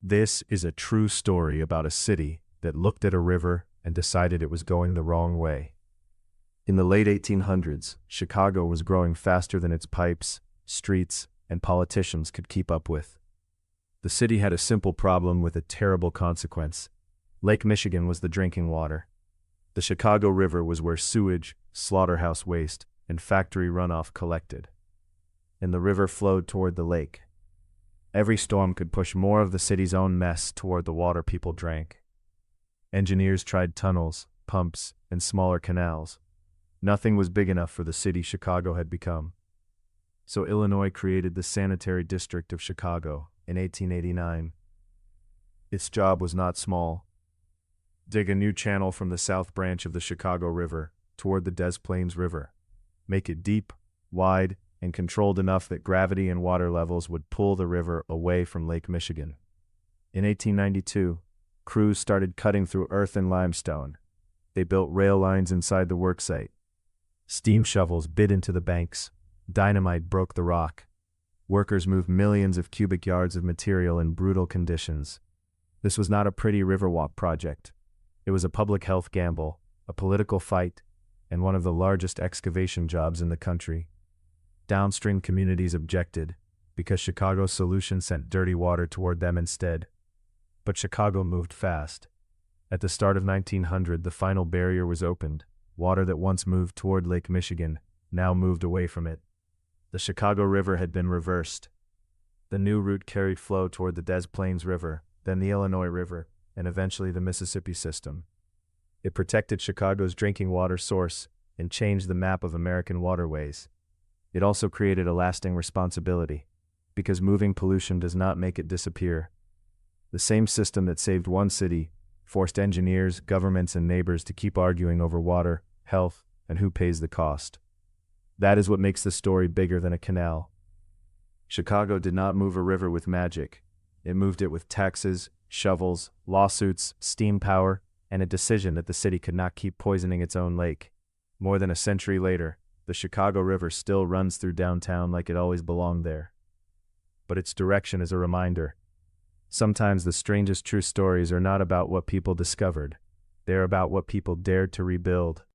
This is a true story about a city that looked at a river and decided it was going the wrong way. In the late 1800s, Chicago was growing faster than its pipes, streets, and politicians could keep up with. The city had a simple problem with a terrible consequence. Lake Michigan was the drinking water. The Chicago River was where sewage, slaughterhouse waste, and factory runoff collected. And the river flowed toward the lake. Every storm could push more of the city's own mess toward the water people drank. Engineers tried tunnels, pumps, and smaller canals. Nothing was big enough for the city Chicago had become. So Illinois created the Sanitary District of Chicago in 1889. Its job was not small. Dig a new channel from the south branch of the Chicago River toward the Des Plaines River. Make it deep, wide, and controlled enough that gravity and water levels would pull the river away from Lake Michigan. In 1892, crews started cutting through earth and limestone. They built rail lines inside the worksite. Steam shovels bit into the banks. Dynamite broke the rock. Workers moved millions of cubic yards of material in brutal conditions. This was not a pretty Riverwalk project. It was a public health gamble, a political fight, and one of the largest excavation jobs in the country. Downstream communities objected, because Chicago's solution sent dirty water toward them instead. But Chicago moved fast. At the start of 1900, the final barrier was opened. Water that once moved toward Lake Michigan now moved away from it. The Chicago River had been reversed. The new route carried flow toward the Des Plaines River, then the Illinois River, and eventually the Mississippi system. It protected Chicago's drinking water source and changed the map of American waterways. It also created a lasting responsibility, because moving pollution does not make it disappear. The same system that saved one city forced engineers, governments, and neighbors to keep arguing over water, health, and who pays the cost. That is what makes this story bigger than a canal. Chicago did not move a river with magic. It moved it with taxes, shovels, lawsuits, steam power, and a decision that the city could not keep poisoning its own lake. More than a century later, the Chicago River still runs through downtown like it always belonged there. But its direction is a reminder. Sometimes the strangest true stories are not about what people discovered. They are about what people dared to rebuild.